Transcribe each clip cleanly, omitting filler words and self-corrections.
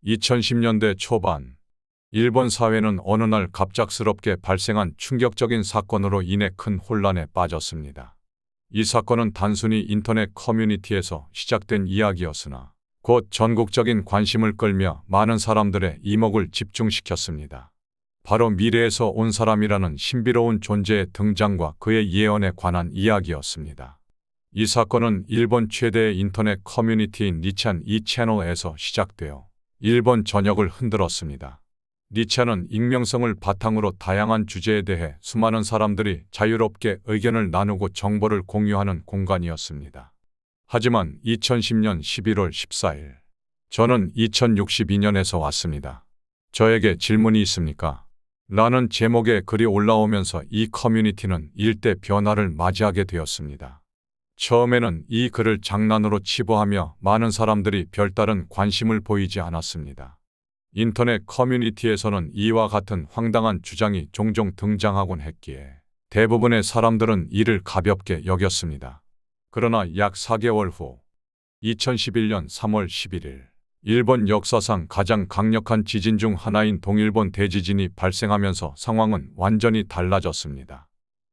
2010년대 초반, 일본 사회는 어느 날 갑작스럽게 발생한 충격적인 사건으로 인해 큰 혼란에 빠졌습니다. 이 사건은 단순히 인터넷 커뮤니티에서 시작된 이야기였으나 곧 전국적인 관심을 끌며 많은 사람들의 이목을 집중시켰습니다. 바로 미래에서 온 사람이라는 신비로운 존재의 등장과 그의 예언에 관한 이야기였습니다. 이 사건은 일본 최대의 인터넷 커뮤니티인 니찬 2채널에서 시작되어 일본 전역을 흔들었습니다. 니찬은 익명성을 바탕으로 다양한 주제에 대해 수많은 사람들이 자유롭게 의견을 나누고 정보를 공유하는 공간이었습니다. 하지만 2010년 11월 14일, 저는 2062년에서 왔습니다. 저에게 질문이 있습니까? 라는 제목의 글이 올라오면서 이 커뮤니티는 일대 변화를 맞이하게 되었습니다. 처음에는 이 글을 장난으로 치부하며 많은 사람들이 별다른 관심을 보이지 않았습니다. 인터넷 커뮤니티에서는 이와 같은 황당한 주장이 종종 등장하곤 했기에 대부분의 사람들은 이를 가볍게 여겼습니다. 그러나 약 4개월 후 2011년 3월 11일 일본 역사상 가장 강력한 지진 중 하나인 동일본 대지진이 발생하면서 상황은 완전히 달라졌습니다.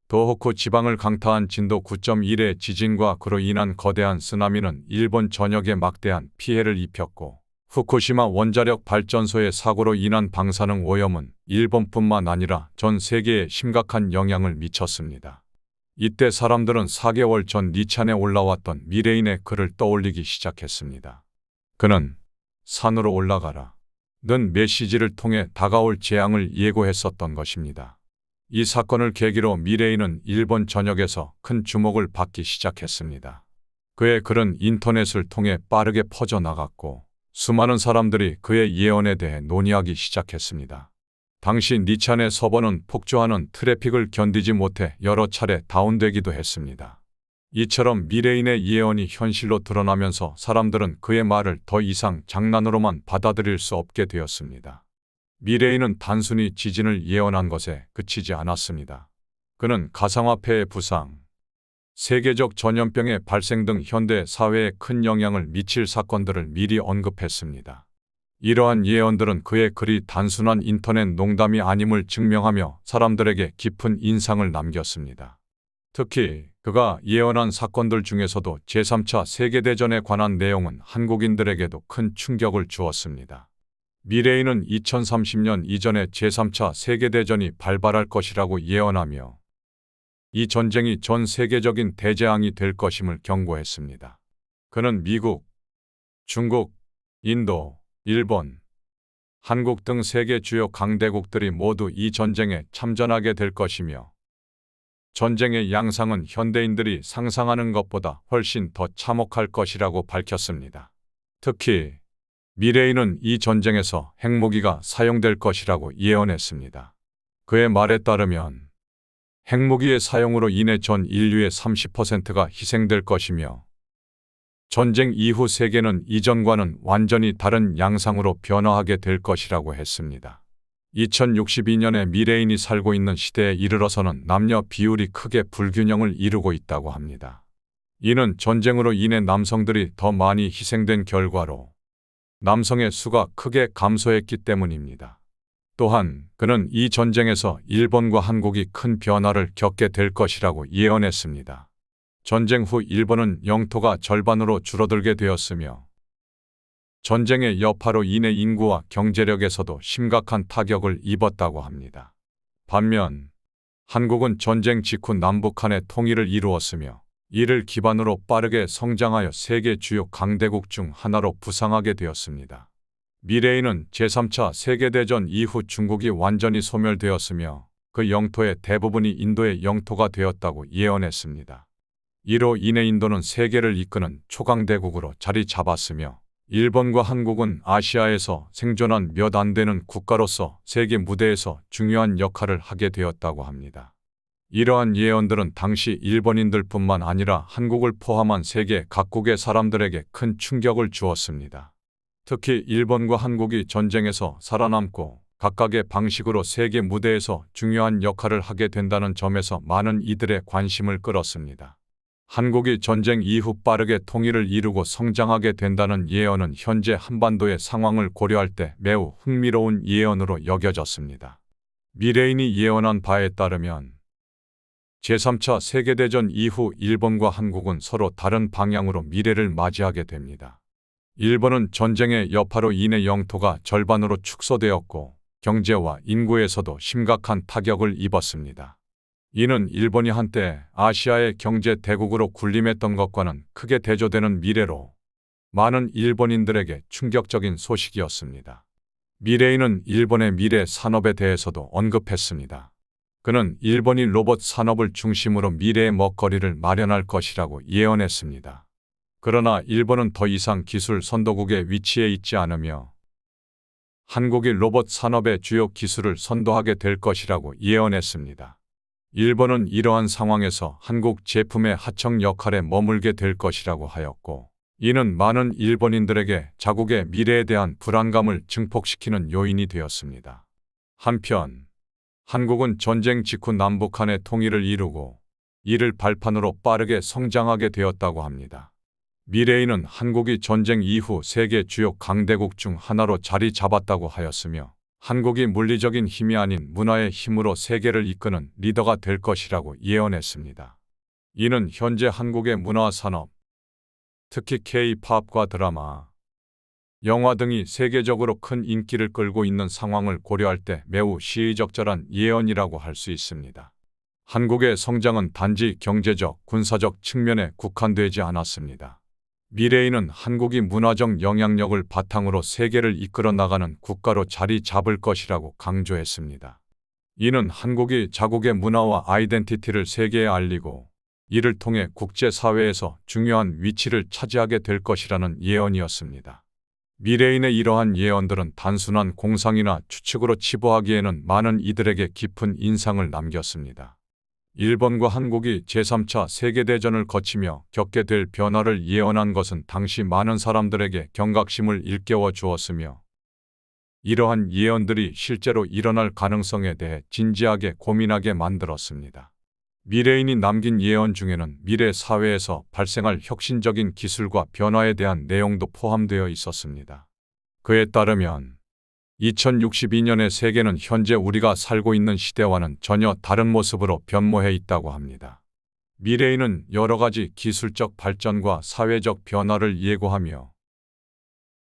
도호쿠 지방을 강타한 진도 9.1의 지진과 그로 인한 거대한 쓰나미는 일본 전역에 막대한 피해를 입혔고 후쿠시마 원자력 발전소의 사고로 인한 방사능 오염은 일본뿐만 아니라 전 세계에 심각한 영향을 미쳤습니다. 이때 사람들은 4개월 전 니찬에 올라왔던 미래인의 글을 떠올리기 시작했습니다. 그는 산으로 올라가라 는 메시지를 통해 다가올 재앙을 예고했었던 것입니다. 이 사건을 계기로 미래인은 일본 전역에서 큰 주목을 받기 시작했습니다. 그의 글은 인터넷을 통해 빠르게 퍼져나갔고 수많은 사람들이 그의 예언에 대해 논의하기 시작했습니다. 당시 니찬의 서버는 폭주하는 트래픽을 견디지 못해 여러 차례 다운되기도 했습니다. 이처럼 미래인의 예언이 현실로 드러나면서 사람들은 그의 말을 더 이상 장난으로만 받아들일 수 없게 되었습니다. 미래인은 단순히 지진을 예언한 것에 그치지 않았습니다. 그는 가상화폐의 부상, 세계적 전염병의 발생 등 현대 사회에 큰 영향을 미칠 사건들을 미리 언급했습니다. 이러한 예언들은 그의 글이 단순한 인터넷 농담이 아님을 증명하며 사람들에게 깊은 인상을 남겼습니다. 특히 그가 예언한 사건들 중에서도 제3차 세계대전에 관한 내용은 한국인들에게도 큰 충격을 주었습니다. 미래인은 2030년 이전에 제3차 세계대전이 발발할 것이라고 예언하며 이 전쟁이 전 세계적인 대재앙이 될 것임을 경고했습니다. 그는 미국, 중국, 인도, 일본, 한국 등 세계 주요 강대국들이 모두 이 전쟁에 참전하게 될 것이며 전쟁의 양상은 현대인들이 상상하는 것보다 훨씬 더 참혹할 것이라고 밝혔습니다. 특히 미래인은 이 전쟁에서 핵무기가 사용될 것이라고 예언했습니다. 그의 말에 따르면 핵무기의 사용으로 인해 전 인류의 30%가 희생될 것이며 전쟁 이후 세계는 이전과는 완전히 다른 양상으로 변화하게 될 것이라고 했습니다. 2062년에 미래인이 살고 있는 시대에 이르러서는 남녀 비율이 크게 불균형을 이루고 있다고 합니다. 이는 전쟁으로 인해 남성들이 더 많이 희생된 결과로 남성의 수가 크게 감소했기 때문입니다. 또한 그는 이 전쟁에서 일본과 한국이 큰 변화를 겪게 될 것이라고 예언했습니다. 전쟁 후 일본은 영토가 절반으로 줄어들게 되었으며 전쟁의 여파로 인해 인구와 경제력에서도 심각한 타격을 입었다고 합니다. 반면 한국은 전쟁 직후 남북한의 통일을 이루었으며 이를 기반으로 빠르게 성장하여 세계 주요 강대국 중 하나로 부상하게 되었습니다. 미래인은 제3차 세계대전 이후 중국이 완전히 소멸되었으며 그 영토의 대부분이 인도의 영토가 되었다고 예언했습니다. 이로 인해 인도는 세계를 이끄는 초강대국으로 자리 잡았으며 일본과 한국은 아시아에서 생존한 몇 안 되는 국가로서 세계 무대에서 중요한 역할을 하게 되었다고 합니다. 이러한 예언들은 당시 일본인들뿐만 아니라 한국을 포함한 세계 각국의 사람들에게 큰 충격을 주었습니다. 특히 일본과 한국이 전쟁에서 살아남고 각각의 방식으로 세계 무대에서 중요한 역할을 하게 된다는 점에서 많은 이들의 관심을 끌었습니다. 한국이 전쟁 이후 빠르게 통일을 이루고 성장하게 된다는 예언은 현재 한반도의 상황을 고려할 때 매우 흥미로운 예언으로 여겨졌습니다. 미래인이 예언한 바에 따르면 제3차 세계대전 이후 일본과 한국은 서로 다른 방향으로 미래를 맞이하게 됩니다. 일본은 전쟁의 여파로 인해 영토가 절반으로 축소되었고 경제와 인구에서도 심각한 타격을 입었습니다. 이는 일본이 한때 아시아의 경제 대국으로 군림했던 것과는 크게 대조되는 미래로 많은 일본인들에게 충격적인 소식이었습니다. 미래인은 일본의 미래 산업에 대해서도 언급했습니다. 그는 일본이 로봇 산업을 중심으로 미래의 먹거리를 마련할 것이라고 예언했습니다. 그러나 일본은 더 이상 기술 선도국에 위치해 있지 않으며 한국이 로봇 산업의 주요 기술을 선도하게 될 것이라고 예언했습니다. 일본은 이러한 상황에서 한국 제품의 하청 역할에 머물게 될 것이라고 하였고, 이는 많은 일본인들에게 자국의 미래에 대한 불안감을 증폭시키는 요인이 되었습니다. 한편, 한국은 전쟁 직후 남북한의 통일을 이루고 이를 발판으로 빠르게 성장하게 되었다고 합니다. 미래인은 한국이 전쟁 이후 세계 주요 강대국 중 하나로 자리 잡았다고 하였으며 한국이 물리적인 힘이 아닌 문화의 힘으로 세계를 이끄는 리더가 될 것이라고 예언했습니다. 이는 현재 한국의 문화 산업, 특히 K-팝과 드라마, 영화 등이 세계적으로 큰 인기를 끌고 있는 상황을 고려할 때 매우 시의적절한 예언이라고 할 수 있습니다. 한국의 성장은 단지 경제적, 군사적 측면에 국한되지 않았습니다. 미래인은 한국이 문화적 영향력을 바탕으로 세계를 이끌어 나가는 국가로 자리 잡을 것이라고 강조했습니다. 이는 한국이 자국의 문화와 아이덴티티를 세계에 알리고 이를 통해 국제사회에서 중요한 위치를 차지하게 될 것이라는 예언이었습니다. 미래인의 이러한 예언들은 단순한 공상이나 추측으로 치부하기에는 많은 이들에게 깊은 인상을 남겼습니다. 일본과 한국이 제3차 세계대전을 거치며 겪게 될 변화를 예언한 것은 당시 많은 사람들에게 경각심을 일깨워 주었으며 이러한 예언들이 실제로 일어날 가능성에 대해 진지하게 고민하게 만들었습니다. 미래인이 남긴 예언 중에는 미래 사회에서 발생할 혁신적인 기술과 변화에 대한 내용도 포함되어 있었습니다. 그에 따르면 2062년의 세계는 현재 우리가 살고 있는 시대와는 전혀 다른 모습으로 변모해 있다고 합니다. 미래인은 여러 가지 기술적 발전과 사회적 변화를 예고하며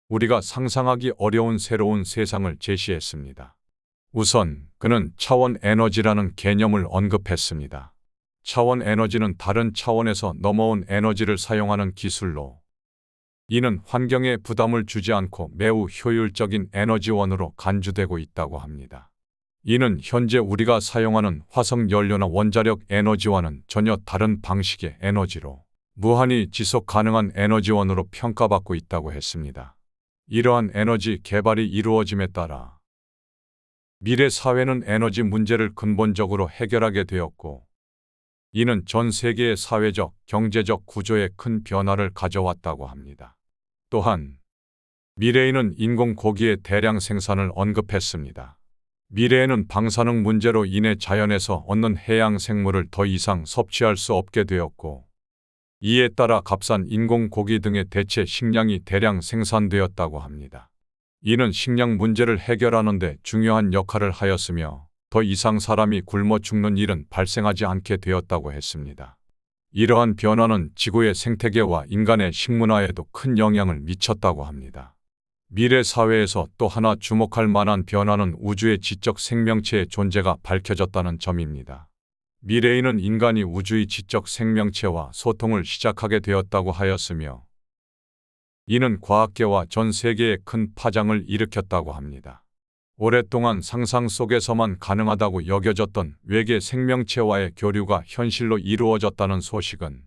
우리가 상상하기 어려운 새로운 세상을 제시했습니다. 우선 그는 차원 에너지라는 개념을 언급했습니다. 차원 에너지는 다른 차원에서 넘어온 에너지를 사용하는 기술로 이는 환경에 부담을 주지 않고 매우 효율적인 에너지원으로 간주되고 있다고 합니다. 이는 현재 우리가 사용하는 화석 연료나 원자력 에너지와는 전혀 다른 방식의 에너지로 무한히 지속 가능한 에너지원으로 평가받고 있다고 했습니다. 이러한 에너지 개발이 이루어짐에 따라 미래 사회는 에너지 문제를 근본적으로 해결하게 되었고 이는 전 세계의 사회적, 경제적 구조에 큰 변화를 가져왔다고 합니다. 또한 미래인은 인공고기의 대량 생산을 언급했습니다. 미래에는 방사능 문제로 인해 자연에서 얻는 해양 생물을 더 이상 섭취할 수 없게 되었고 이에 따라 값싼 인공고기 등의 대체 식량이 대량 생산되었다고 합니다. 이는 식량 문제를 해결하는 데 중요한 역할을 하였으며 더 이상 사람이 굶어 죽는 일은 발생하지 않게 되었다고 했습니다. 이러한 변화는 지구의 생태계와 인간의 식문화에도 큰 영향을 미쳤다고 합니다. 미래 사회에서 또 하나 주목할 만한 변화는 우주의 지적 생명체의 존재가 밝혀졌다는 점입니다. 미래인은 인간이 우주의 지적 생명체와 소통을 시작하게 되었다고 하였으며 이는 과학계와 전 세계에 큰 파장을 일으켰다고 합니다. 오랫동안 상상 속에서만 가능하다고 여겨졌던 외계 생명체와의 교류가 현실로 이루어졌다는 소식은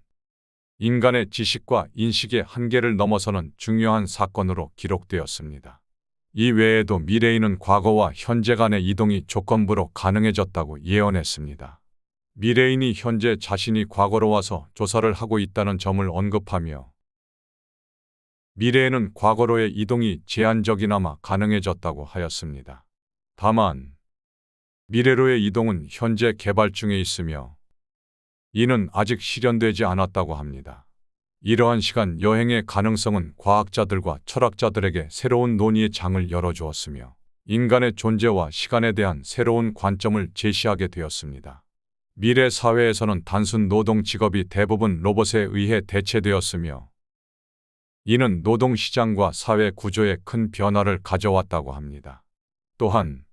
인간의 지식과 인식의 한계를 넘어서는 중요한 사건으로 기록되었습니다. 이 외에도 미래인은 과거와 현재 간의 이동이 조건부로 가능해졌다고 예언했습니다. 미래인이 현재 자신이 과거로 와서 조사를 하고 있다는 점을 언급하며 미래에는 과거로의 이동이 제한적이나마 가능해졌다고 하였습니다. 다만 미래로의 이동은 현재 개발 중에 있으며 이는 아직 실현되지 않았다고 합니다. 이러한 시간 여행의 가능성은 과학자들과 철학자들에게 새로운 논의의 장을 열어주었으며 인간의 존재와 시간에 대한 새로운 관점을 제시하게 되었습니다. 미래 사회에서는 단순 노동 직업이 대부분 로봇에 의해 대체되었으며 이는 노동시장과 사회 구조에 큰 변화를 가져왔다고 합니다. 또한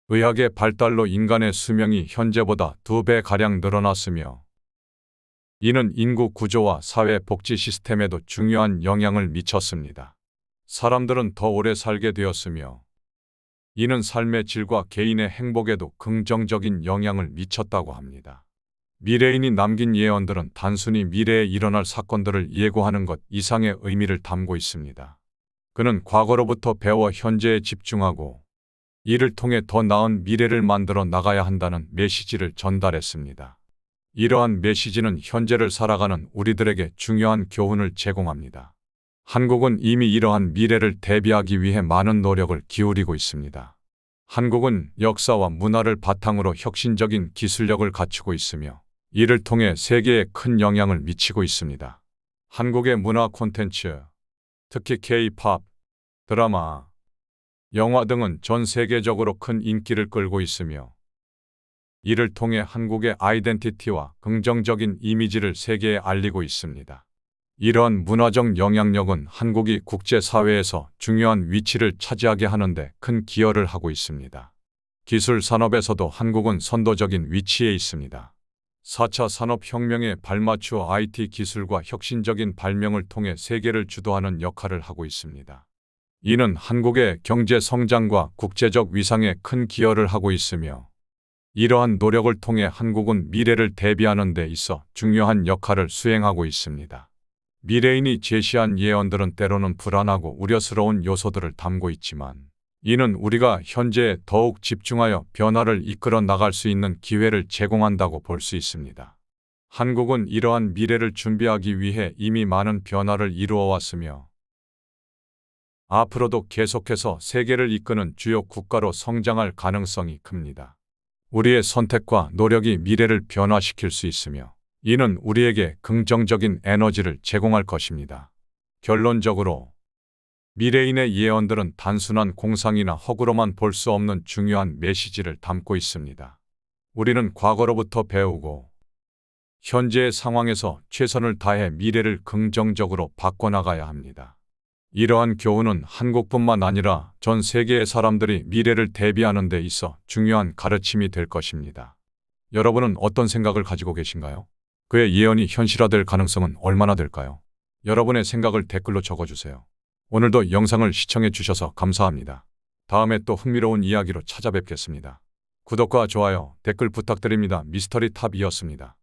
의학의 발달로 인간의 수명이 현재보다 2배가량 늘어났으며 이는 인구 구조와 사회 복지 시스템에도 중요한 영향을 미쳤습니다. 사람들은 더 오래 살게 되었으며 이는 삶의 질과 개인의 행복에도 긍정적인 영향을 미쳤다고 합니다. 미래인이 남긴 예언들은 단순히 미래에 일어날 사건들을 예고하는 것 이상의 의미를 담고 있습니다. 그는 과거로부터 배워 현재에 집중하고 이를 통해 더 나은 미래를 만들어 나가야 한다는 메시지를 전달했습니다. 이러한 메시지는 현재를 살아가는 우리들에게 중요한 교훈을 제공합니다. 한국은 이미 이러한 미래를 대비하기 위해 많은 노력을 기울이고 있습니다. 한국은 역사와 문화를 바탕으로 혁신적인 기술력을 갖추고 있으며 이를 통해 세계에 큰 영향을 미치고 있습니다. 한국의 문화 콘텐츠, 특히 K-팝, 드라마, 영화 등은 전 세계적으로 큰 인기를 끌고 있으며 이를 통해 한국의 아이덴티티와 긍정적인 이미지를 세계에 알리고 있습니다. 이러한 문화적 영향력은 한국이 국제사회에서 중요한 위치를 차지하게 하는데 큰 기여를 하고 있습니다. 기술 산업에서도 한국은 선도적인 위치에 있습니다. 4차 산업혁명에 발맞추어 IT 기술과 혁신적인 발명을 통해 세계를 주도하는 역할을 하고 있습니다. 이는 한국의 경제 성장과 국제적 위상에 큰 기여를 하고 있으며 이러한 노력을 통해 한국은 미래를 대비하는 데 있어 중요한 역할을 수행하고 있습니다. 미래인이 제시한 예언들은 때로는 불안하고 우려스러운 요소들을 담고 있지만 이는 우리가 현재에 더욱 집중하여 변화를 이끌어 나갈 수 있는 기회를 제공한다고 볼 수 있습니다. 한국은 이러한 미래를 준비하기 위해 이미 많은 변화를 이루어 왔으며 앞으로도 계속해서 세계를 이끄는 주요 국가로 성장할 가능성이 큽니다. 우리의 선택과 노력이 미래를 변화시킬 수 있으며 이는 우리에게 긍정적인 에너지를 제공할 것입니다. 결론적으로 미래인의 예언들은 단순한 공상이나 허구로만 볼 수 없는 중요한 메시지를 담고 있습니다. 우리는 과거로부터 배우고 현재의 상황에서 최선을 다해 미래를 긍정적으로 바꿔나가야 합니다. 이러한 교훈은 한국뿐만 아니라 전 세계의 사람들이 미래를 대비하는 데 있어 중요한 가르침이 될 것입니다. 여러분은 어떤 생각을 가지고 계신가요? 그의 예언이 현실화될 가능성은 얼마나 될까요? 여러분의 생각을 댓글로 적어주세요. 오늘도 영상을 시청해 주셔서 감사합니다. 다음에 또 흥미로운 이야기로 찾아뵙겠습니다. 구독과 좋아요, 댓글 부탁드립니다. 미스터리 탑이었습니다.